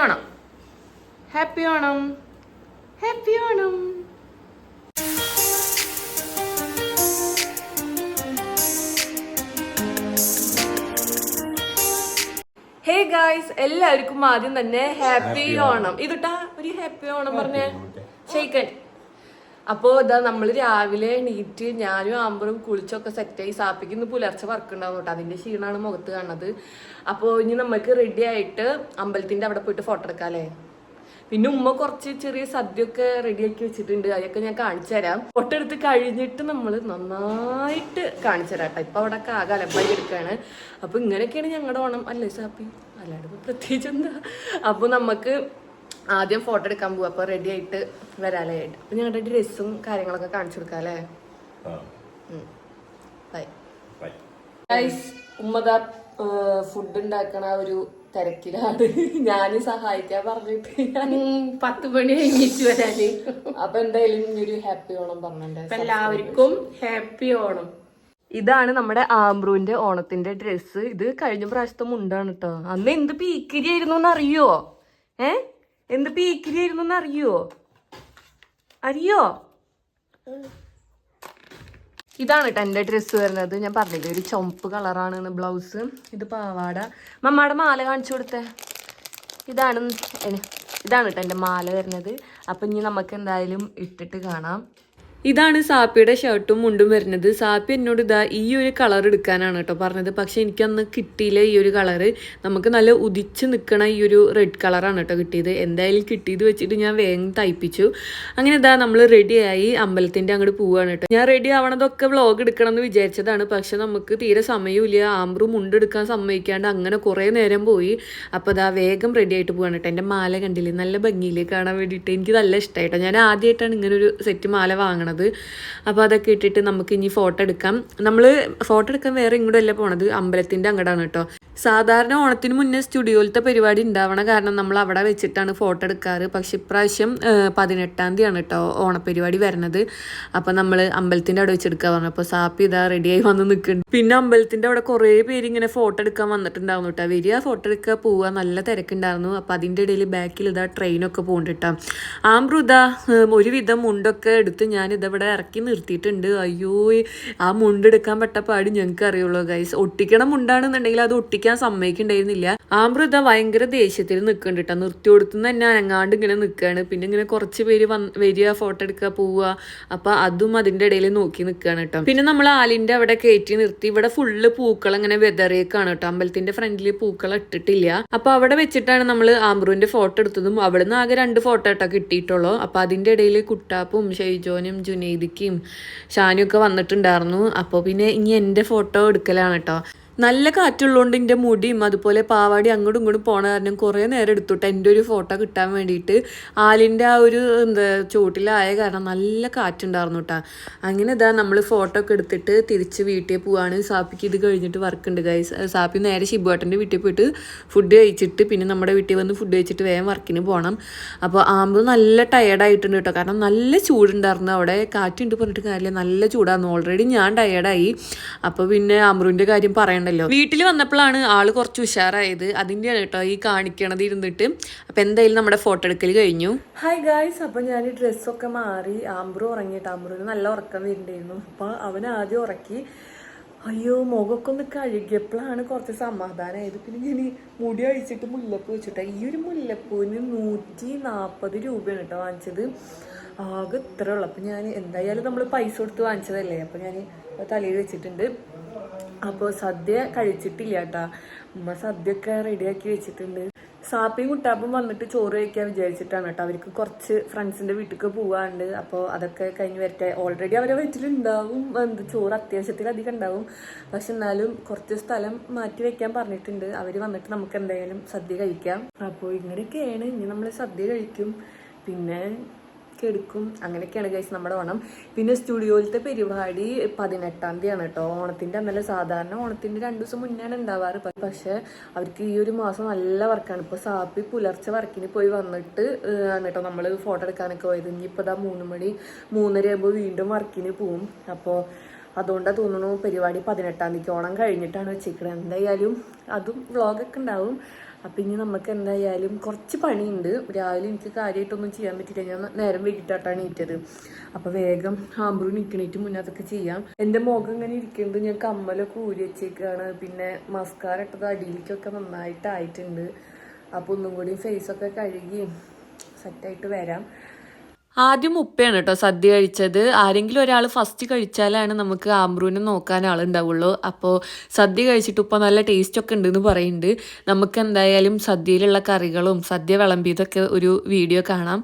Onam, happy Onam, happy Onam. Hey guys, എല്ലാവർക്കും ആദ്യം തന്നെ ഹാപ്പി ഓണം. ഇതിട്ടാ ഒരു ഹാപ്പി ഓണം പറഞ്ഞേ ഷെയ്ക്കൻ. അപ്പോൾ ഇതാ നമ്മൾ രാവിലെ എണീറ്റ് ഞാനും ആമ്പറും കുളിച്ചൊക്കെ സെറ്റായി. സാപ്പിക്ക് ഇന്ന് പുലർച്ചെ വർക്ക് ഉണ്ടാവും കേട്ടോ, അതിന്റെ ക്ഷീണമാണ് മുഖത്ത് കാണുന്നത്. അപ്പോൾ ഇനി നമുക്ക് റെഡി ആയിട്ട് അമ്പലത്തിന്റെ അവിടെ പോയിട്ട് ഫോട്ടോ എടുക്കാല്ലേ. പിന്നെ ഉമ്മ കുറച്ച് ചെറിയ സദ്യയൊക്കെ റെഡിയാക്കി വെച്ചിട്ടുണ്ട്, അതൊക്കെ ഞാൻ കാണിച്ചു തരാം. ഫോട്ടോ എടുത്ത് കഴിഞ്ഞിട്ട് നമ്മൾ നന്നായിട്ട് കാണിച്ചു തരാം കേട്ടോ. ഇപ്പൊ അവിടെ ആകെ അലമ്പായി എടുക്കാണ്. അപ്പൊ ഇങ്ങനെയൊക്കെയാണ് ഞങ്ങളുടെ ഓണം അല്ലേ സാപ്പി, അല്ലാണ്ട് പ്രത്യേകിച്ച് എന്താ. അപ്പൊ നമുക്ക് ആദ്യം ഫോട്ടോ എടുക്കാൻ പോവാ. അപ്പൊ റെഡി ആയിട്ട് വരാലേ. അപ്പൊ ഞങ്ങളുടെ ഡ്രസ്സും കാര്യങ്ങളൊക്കെ കാണിച്ചു കൊടുക്കാം അല്ലേ. Bye guys. ഉമ്മദാ ഫുഡ് ഉണ്ടാക്കണ ഒരു തിരക്കിലാണ്. ഞാന് സഹായിക്കാൻ പറഞ്ഞിട്ട് ഞാൻ 10 മണി കഴിഞ്ഞിട്ട് വരാന്. അപ്പൊ എന്തായാലും ഒരു ഹാപ്പി ഓണം പറഞ്ഞിട്ടുണ്ട് എല്ലാവർക്കും. ഹാപ്പി ഓണം. ഇതാണ് നമ്മുടെ ആംബ്രുവിന്റെ ഓണത്തിന്റെ ഡ്രസ്സ്. ഇത് കഴിഞ്ഞ പ്രാവശ്യത്തെ മുണ്ടാണ് കേട്ടോ. അന്ന് എന്ത് പീക്കിരി ആയിരുന്നു അറിയോ? എന്ത് പീക്കിരി ആയിരുന്നു അറിയോ? ഇതാണ് കേട്ടോ എന്റെ ഡ്രസ്സ് വരുന്നത്. ഞാൻ പറഞ്ഞില്ലേ ഒരു ചുമപ്പ് കളറാണ് ബ്ലൗസ്. ഇത് പാവാട. മമ്മയുടെ മാല കാണിച്ചു കൊടുത്തേ. ഇതാണ് കേട്ടോ എന്റെ മാല വരുന്നത്. അപ്പൊ ഇനി നമുക്ക് എന്തായാലും ഇട്ടിട്ട് കാണാം. ഇതാണ് സാപ്പിയുടെ ഷർട്ടും മുണ്ടും വരുന്നത്. സാപ്പി എന്നോട് ഇതാ ഈ ഒരു കളർ എടുക്കാനാണ് കേട്ടോ പറഞ്ഞത്. പക്ഷെ എനിക്കന്ന് കിട്ടിയില്ല ഈ ഒരു കളറ്. നമുക്ക് നല്ല ഉദിച്ച് നിൽക്കണ ഈ ഒരു റെഡ് കളറാണ് കേട്ടോ കിട്ടിയത്. എന്തായാലും കിട്ടിയത് വെച്ചിട്ട് ഞാൻ വേഗം തയ്പ്പിച്ചു. അങ്ങനെ ഇതാ നമ്മൾ റെഡിയായി അമ്പലത്തിന്റെ അങ്ങോട്ട് പോവുകയാണ് കേട്ടോ. ഞാൻ റെഡി ആവണതൊക്കെ വ്ളോഗ് എടുക്കണം എന്ന് വിചാരിച്ചതാണ്. പക്ഷെ നമുക്ക് തീരെ സമയമില്ല. ആംബ്രു മുണ്ടെടുക്കാൻ സമ്മതിക്കാണ്ട് അങ്ങനെ കുറേ നേരം പോയി. അപ്പോൾ ഇതാ വേഗം റെഡി ആയിട്ട് പോവാണ് കേട്ടോ. എൻ്റെ മാല കണ്ടില്ലേ, നല്ല ഭംഗിയില്ലേ കാണാൻ വേണ്ടിയിട്ട്. എനിക്ക് നല്ല ഇഷ്ടമായിട്ടോ. ഞാൻ ആദ്യമായിട്ടാണ് ഇങ്ങനെ ഒരു സെറ്റ് മാല വാങ്ങണത്. അപ്പോൾ അതൊക്കെ ഇട്ടിട്ട് നമുക്ക് ഇനി ഫോട്ടോ എടുക്കാം. നമ്മൾ ഫോട്ടോ എടുക്കാൻ വേറെ ഇങ്ങോട്ടല്ല പോണത്, അമ്പലത്തിന്റെ അങ്ങടാണ് കേട്ടോ. സാധാരണ ഓണത്തിന് മുന്നേ സ്റ്റുഡിയോയിലത്തെ പരിപാടി ഉണ്ടാവണ കാരണം നമ്മൾ അവിടെ വെച്ചിട്ടാണ് ഫോട്ടോ എടുക്കാറ്. പക്ഷെ ഇപ്രാവശ്യം 18-ാം തീയതിയാണ് കേട്ടോ ഓണപ്പരിപാടി വരണത്. അപ്പം നമ്മൾ അമ്പലത്തിന്റെ അവിടെ വെച്ചെടുക്കാൻ പറഞ്ഞു. അപ്പോൾ സാപ്പി ഇതാ റെഡിയായി വന്ന് നിൽക്കുന്നുണ്ട്. പിന്നെ അമ്പലത്തിന്റെ അവിടെ കുറേ പേര് ഇങ്ങനെ ഫോട്ടോ എടുക്കാൻ വന്നിട്ടുണ്ടായിരുന്നു കേട്ടോ. വരിക ഫോട്ടോ എടുക്കുക പോവുക, നല്ല തിരക്കുണ്ടായിരുന്നു. അപ്പം അതിൻ്റെ ഇടയിൽ ബാക്കിൽ ഇതാ ട്രെയിനൊക്കെ പോകുന്നുണ്ട്. ആംബ്രു ഇതാ ഒരുവിധം മുണ്ടൊക്കെ എടുത്ത് ഞാൻ ഇതവിടെ ഇറക്കി നിർത്തിയിട്ടുണ്ട്. അയ്യോ, ആ മുണ്ടെടുക്കാൻ പെട്ട പാടി ഞങ്ങൾക്ക് അറിയുള്ളൂ ഗൈസ്. ഒട്ടിക്കണ മുണ്ടാണെന്നുണ്ടെങ്കിൽ അത് ഒട്ടിക്കാൻ സമ്മതിക്കുന്നുണ്ടായിരുന്നില്ല. ആംബ്രു ഇതാ ഭയങ്കര ദേഷ്യത്തിൽ നിൽക്കുന്നുണ്ട് കേട്ടോ. നിർത്തി കൊടുത്തുനിന്ന് തന്നെ അനങ്ങാണ്ട് ഇങ്ങനെ നിൽക്കുകയാണ്. പിന്നെ ഇങ്ങനെ കുറച്ച് പേര് വരിക ഫോട്ടോ എടുക്കുക പോവുക. അപ്പൊ അതും അതിന്റെ ഇടയിൽ നോക്കി നിൽക്കുകയാണ് കേട്ടോ. പിന്നെ നമ്മൾ ആലിന്റെ അവിടെ കയറ്റി നിർത്തി. ഇവിടെ ഫുള്ള് പൂക്കൾ ഇങ്ങനെ വെതറിയേക്കാണ് കേട്ടോ. അമ്പലത്തിന്റെ ഫ്രണ്ടിൽ പൂക്കൾ ഇട്ടിട്ടില്ല. അപ്പൊ അവിടെ വെച്ചിട്ടാണ് നമ്മൾ ആംബ്രുവിന്റെ ഫോട്ടോ എടുത്തതും. അവിടുന്ന് ആകെ 2 ഫോട്ടോ കേട്ടോ കിട്ടിയിട്ടുള്ളൂ. അപ്പൊ അതിന്റെ ഇടയിൽ കുട്ടാപ്പും ഷെയ്ജോനും ജുനൈദിക്കും ഷാനും ഒക്കെ വന്നിട്ടുണ്ടായിരുന്നു. അപ്പോൾ പിന്നെ ഇനി എൻ്റെ ഫോട്ടോ എടുക്കലാണ് കേട്ടോ. നല്ല കാറ്റുള്ളതുകൊണ്ട് എൻ്റെ മുടിയും അതുപോലെ പാവാടി അങ്ങോട്ടും ഇങ്ങോട്ടും പോണ കാരണം കുറേ നേരം എടുത്തുട്ടോ എൻ്റെ ഒരു ഫോട്ടോ കിട്ടാൻ വേണ്ടിയിട്ട്. ആലിൻ്റെ ആ ഒരു ചുവട്ടിലായ കാരണം നല്ല കാറ്റുണ്ടായിരുന്നു കേട്ടോ. അങ്ങനെ ഇതാ നമ്മൾ ഫോട്ടോ ഒക്കെ എടുത്തിട്ട് തിരിച്ച് വീട്ടിൽ പോവാണ്. സാപ്പിക്ക് ഇത് കഴിഞ്ഞിട്ട് വർക്ക് ഉണ്ട് ഗൈസ്. സാപ്പി നേരെ ഷിബുവേട്ടൻ്റെ വീട്ടിൽ പോയിട്ട് ഫുഡ് കഴിച്ചിട്ട് പിന്നെ നമ്മുടെ വീട്ടിൽ വന്ന് ഫുഡ് കഴിച്ചിട്ട് വേഗം വർക്കിന് പോകണം. അപ്പോൾ ആകുമ്പോൾ നല്ല ടയേർഡായിട്ടുണ്ട് കേട്ടോ. കാരണം നല്ല ചൂടുണ്ടായിരുന്നു അവിടെ. കാറ്റുണ്ട് പറഞ്ഞിട്ട് കാര്യമില്ല, നല്ല ചൂടായിരുന്നു. ഓൾറെഡി ഞാൻ ടയേർഡായി. അപ്പോൾ പിന്നെ ആംബ്രുവിൻ്റെ കാര്യം പറയണ്ട. വീട്ടിൽ വന്നപ്പോഴാണ് ആള് കുറച്ച് ഉഷാറായത്. അതിൻ്റെയാണ് കേട്ടോ ഈ കാണിക്കണത് ഇരുന്നിട്ട്. അപ്പൊ എന്തായാലും നമ്മുടെ ഫോട്ടോ എടുക്കൽ കഴിഞ്ഞു. ഹായ് ഗായ്സ്, അപ്പൊ ഞാൻ ഈ ഡ്രസ്സൊക്കെ മാറി. ആംബ്രു ഉറങ്ങിയിട്ട്, ആംബ്രുവിന് നല്ല ഉറക്കം വരുന്നുണ്ടായിരുന്നു. അപ്പൊ അവൻ ആദ്യം ഉറക്കി. അയ്യോ, മുഖമൊക്കെ ഒന്ന് കഴുകിയപ്പോഴാണ് കുറച്ച് സമാധാനമായത്. പിന്നെ ഞാൻ മുടി അഴിച്ചിട്ട് മുല്ലപ്പൂ വെച്ചിട്ടാ. ഈ ഒരു മുല്ലപ്പൂവിന് 140 രൂപയാണ് കേട്ടോ വാങ്ങിച്ചത്. ആകെ ഇത്ര ഉള്ളു. അപ്പം ഞാൻ എന്തായാലും നമ്മൾ പൈസ കൊടുത്ത് വാങ്ങിച്ചതല്ലേ. അപ്പം ഞാൻ തലയിൽ വെച്ചിട്ടുണ്ട്. അപ്പോൾ സദ്യ കഴിച്ചിട്ടില്ല കേട്ടാ. ഉമ്മ സദ്യയൊക്കെ റെഡിയാക്കി വെച്ചിട്ടുണ്ട്. സാപ്പിയും കുട്ടാപ്പും വന്നിട്ട് ചോറ് കഴിക്കാൻ വിചാരിച്ചിട്ടാണ് കേട്ടോ. അവർക്ക് കുറച്ച് ഫ്രണ്ട്സിൻ്റെ വീട്ടിലേക്ക് പോകാറുണ്ട്. അപ്പോൾ അതൊക്കെ കഴിഞ്ഞ് വരട്ടെ. ഓൾറെഡി അവരെ വീട്ടിലുണ്ടാവും ചോറ്, അത്യാവശ്യത്തിലധികം ഉണ്ടാവും. പക്ഷെ എന്നാലും കുറച്ച് സ്ഥലം മാറ്റി വെക്കാൻ പറഞ്ഞിട്ടുണ്ട്. അവർ വന്നിട്ട് നമുക്ക് എന്തായാലും സദ്യ കഴിക്കാം. അപ്പോൾ ഇങ്ങനെയൊക്കെയാണ്. ഇനി നമ്മൾ സദ്യ കഴിക്കും, പിന്നെ എടുക്കും. അങ്ങനെയൊക്കെയാണ് ഗൈസ് നമ്മുടെ ഓണം. പിന്നെ സ്റ്റുഡിയോയിലത്തെ പരിപാടി 18-ാം തീയതിയാണ് കേട്ടോ. ഓണത്തിന്റെ അന്നല്ല, സാധാരണ ഓണത്തിന്റെ 2 ദിവസം മുന്നാണ് ഉണ്ടാവാറ്. പക്ഷെ അവർക്ക് ഈ ഒരു മാസം നല്ല വർക്കാണ്. ഇപ്പൊ സാപ്പി പുലർച്ചെ വർക്കിന് പോയി വന്നിട്ട് ആണ് കേട്ടോ നമ്മൾ ഫോട്ടോ എടുക്കാനൊക്കെ പോയത്. ഇനിയിപ്പോൾ ഇതാ 3 മണി 3:30 ആകുമ്പോൾ വീണ്ടും വർക്കിന് പോവും. അപ്പോൾ അതുകൊണ്ടാണ് തോന്നുന്നു പരിപാടി 18-ാം തീയതിക്ക് ഓണം കഴിഞ്ഞിട്ടാണ് വെച്ചിരിക്കുന്നത്. എന്തായാലും അതും വ്ളോഗൊക്കെ ഉണ്ടാവും. അപ്പം ഇനി നമുക്ക് എന്തായാലും കുറച്ച് പണിയുണ്ട്. രാവിലെ എനിക്ക് കാര്യമായിട്ടൊന്നും ചെയ്യാൻ പറ്റില്ല, ഞാൻ നേരം വൈകിട്ടാണ് എണീറ്റത്. അപ്പോൾ വേഗം ആമ്പ്രൂ നിൽക്കണേറ്റ് മുന്നേ അതൊക്കെ ചെയ്യാം. എൻ്റെ മുഖം ഇങ്ങനെ ഇരിക്കുന്നുണ്ട്, ഞാൻ കമ്മലൊക്കെ ഊരി വെച്ചേക്കാണ്. പിന്നെ മസ്കാര ഇട്ടത് അടിയിലേക്കൊക്കെ നന്നായിട്ടായിട്ടുണ്ട്. അപ്പോൾ ഒന്നും കൂടി ഫേസൊക്കെ കഴുകി സെറ്റായിട്ട് വരാം. ആദ്യം ഉപ്പയാണ് കേട്ടോ സദ്യ കഴിച്ചത്. ആരെങ്കിലും ഒരാൾ ഫസ്റ്റ് കഴിച്ചാലാണ് നമുക്ക് ആമ്പ്രൂവിനെ നോക്കാൻ ആളുണ്ടാവുള്ളൂ. അപ്പോൾ സദ്യ കഴിച്ചിട്ട് ഉപ്പ നല്ല ടേസ്റ്റ് ഒക്കെ ഉണ്ടെന്ന് പറയുന്നുണ്ട്. നമുക്ക് എന്തായാലും സദ്യയിലുള്ള കറികളും സദ്യ വിളമ്പിയതൊക്കെ ഒരു വീഡിയോ കാണാം.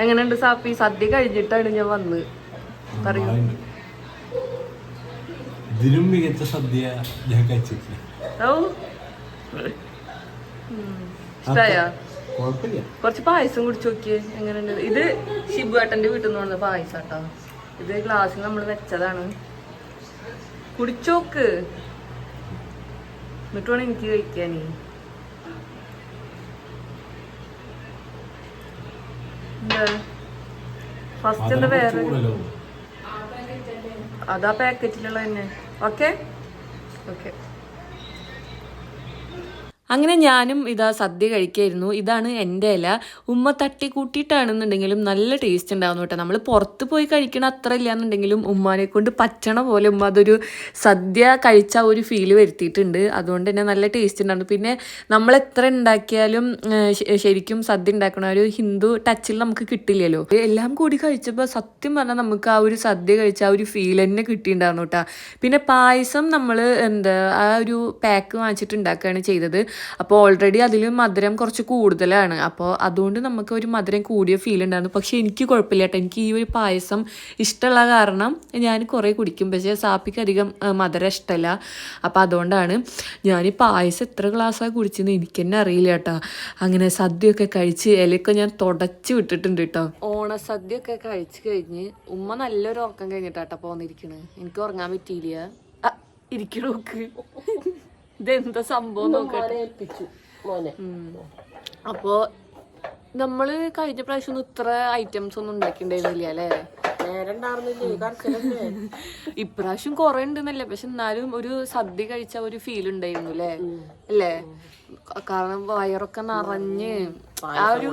എങ്ങനെയുണ്ട് സാപ്പി? സദ്യ കഴിഞ്ഞിട്ടാണ് ഞാൻ വന്ന് പറയൂ. ഇതിലും മികച്ച സദ്യ ഞാൻ കഴിച്ചിട്ടില്ല. ഇഷ്ടായ? കുഴപ്പമില്ല. കുറച്ച് പായസം കുടിച്ചു നോക്കിയേ, എങ്ങനെയുണ്ട്? ഇത് ഷിബുവേട്ടന്റെ വീട്ടിൽ നിന്ന് വന്ന പായസം കേട്ടോ. ഇത് ഗ്ലാസ്സിൽ നമ്മൾ വെച്ചതാണ്. കുടിച്ചോക്ക്, എന്നിട്ട് വേണം എനിക്ക് കഴിക്കാനേ. ഫസ്റ്റ് എന്താ വേറെ അതാ പാക്കറ്റിലുള്ള തന്നെ. Okay okay. അങ്ങനെ ഞാനും ഇതാ സദ്യ കഴിക്കായിരുന്നു. ഇതാണ് എൻ്റെ ഇല. ഉമ്മ തട്ടി കൂട്ടിയിട്ടാണെന്നുണ്ടെങ്കിലും നല്ല ടേസ്റ്റ് ഉണ്ടാവുന്നു കേട്ടോ. നമ്മൾ പുറത്ത് പോയി കഴിക്കണ അത്ര ഇല്ലാന്നുണ്ടെങ്കിലും ഉമ്മാനെ കൊണ്ട് പറ്റണ പോലെ ഉമ്മ അതൊരു സദ്യ കഴിച്ച ഒരു ഫീല് വരുത്തിയിട്ടുണ്ട്. അതുകൊണ്ട് തന്നെ നല്ല ടേസ്റ്റ് ഉണ്ടായിരുന്നു. പിന്നെ നമ്മൾ എത്ര ഉണ്ടാക്കിയാലും ശരിക്കും സദ്യ ഉണ്ടാക്കണ ഒരു ഹിന്ദു ടച്ചിൽ നമുക്ക് കിട്ടില്ലല്ലോ. എല്ലാം കൂടി കഴിച്ചപ്പോൾ സത്യം പറഞ്ഞാൽ നമുക്ക് ആ ഒരു സദ്യ കഴിച്ച ആ ഒരു ഫീൽ തന്നെ കിട്ടിയിട്ടുണ്ടായിരുന്നു കേട്ടോ. പിന്നെ പായസം നമ്മൾ ആ ഒരു പാക്ക് വാങ്ങിച്ചിട്ട് ഉണ്ടാക്കുകയാണ് ചെയ്തത്. അപ്പോൾ ഓൾറെഡി അതിൽ മധുരം കുറച്ച് കൂടുതലാണ്. അപ്പോൾ അതുകൊണ്ട് നമുക്ക് ഒരു മധുരം കൂടിയ ഫീൽ ഉണ്ടായിരുന്നു. പക്ഷേ എനിക്ക് കുഴപ്പമില്ല കേട്ടോ. എനിക്ക് ഈ ഒരു പായസം ഇഷ്ടമുള്ള കാരണം ഞാൻ കുറേ കുടിക്കും. പക്ഷേ സാപ്പിക്ക് അധികം മധുരം ഇഷ്ടമല്ല. അപ്പോൾ അതുകൊണ്ടാണ് ഞാൻ ഈ പായസം എത്ര ഗ്ലാസ്സാണ് കുടിച്ചെന്ന് എനിക്ക് തന്നെ അറിയില്ല കേട്ടോ. അങ്ങനെ സദ്യയൊക്കെ കഴിച്ച് ഇലയൊക്കെ ഞാൻ തുടച്ച് വിട്ടിട്ടുണ്ട് കേട്ടോ. ഓണസദ്യയൊക്കെ കഴിച്ച് കഴിഞ്ഞ് ഉമ്മ നല്ലൊരു ഉറക്കം കഴിഞ്ഞിട്ടാട്ടോ പോന്നിരിക്കണ്. എനിക്ക് ഉറങ്ങാൻ പറ്റിയില്ല. ഇരിക്കണോക്ക്, ഇതെന്താ സംഭവം നോക്കട്ടെ. അപ്പോ നമ്മള് കഴിഞ്ഞ പ്രാവശ്യം ഒന്നും ഇത്ര ഐറ്റംസ് ഒന്നും ഉണ്ടാക്കിണ്ടായിരുന്നില്ല അല്ലേ? ഇപ്രാവശ്യം കൊറേ ഉണ്ടെന്നല്ലേ, പക്ഷെ എന്നാലും ഒരു സദ്യ കഴിച്ച ഒരു ഫീൽ ഉണ്ടായിരുന്നു അല്ലേ? അല്ലേ? കാരണം വയറൊക്കെ നിറഞ്ഞ് ആ ഒരു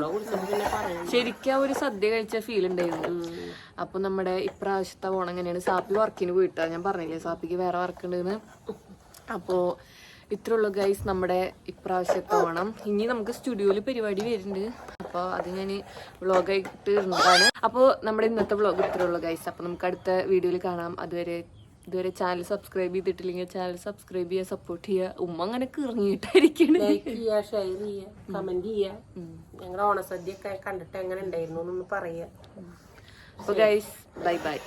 ശരിക്കും ആ ഒരു സദ്യ കഴിച്ച ഫീൽ ഉണ്ടായിരുന്നു. അപ്പൊ നമ്മുടെ ഇപ്രാവശ്യത്തെ ഓണം എങ്ങനെയാണ്? സാപ്പി വർക്കിന് പോയിട്ടാ, ഞാൻ പറഞ്ഞില്ലേ സാപ്പിക്ക് വേറെ വർക്ക് ഉണ്ടെന്ന്. അപ്പോ ഇത്രേ ഉള്ളൂ ഗൈസ് നമ്മുടെ ഇപ്രാവശ്യത്തെ ഓണം. ഇനി നമുക്ക് സ്റ്റുഡിയോയിൽ പരിപാടി വരുന്നുണ്ട്. അപ്പോൾ അത് ഞാൻ വ്ളോഗായിട്ട് ഇരുന്നതാണ്. അപ്പോൾ നമ്മുടെ ഇന്നത്തെ വ്ളോഗ് ഇത്രേ ഉള്ളൂ ഗൈസ്. അപ്പോൾ നമുക്ക് അടുത്ത വീഡിയോയിൽ കാണാം. ഇതുവരെ ചാനൽ സബ്സ്ക്രൈബ് ചെയ്തിട്ടില്ലെങ്കിൽ ചാനൽ സബ്സ്ക്രൈബ് ചെയ്യുക, സപ്പോർട്ട് ചെയ്യുക. ഉമ്മ അങ്ങനെ കിറങ്ങിയിട്ടായിരിക്കണം. ലൈക്ക് ചെയ്യുക, ഷെയർ ചെയ്യുക, കമന്റ് ചെയ്യുക. ഞങ്ങളുടെ ഓണസദ്യ ഒക്കെ കണ്ടിട്ട് എങ്ങനെ ഉണ്ടായിരുന്നു എന്നൊന്ന് പറയുക. അപ്പോൾ ഗൈസ് ബൈ ബൈ.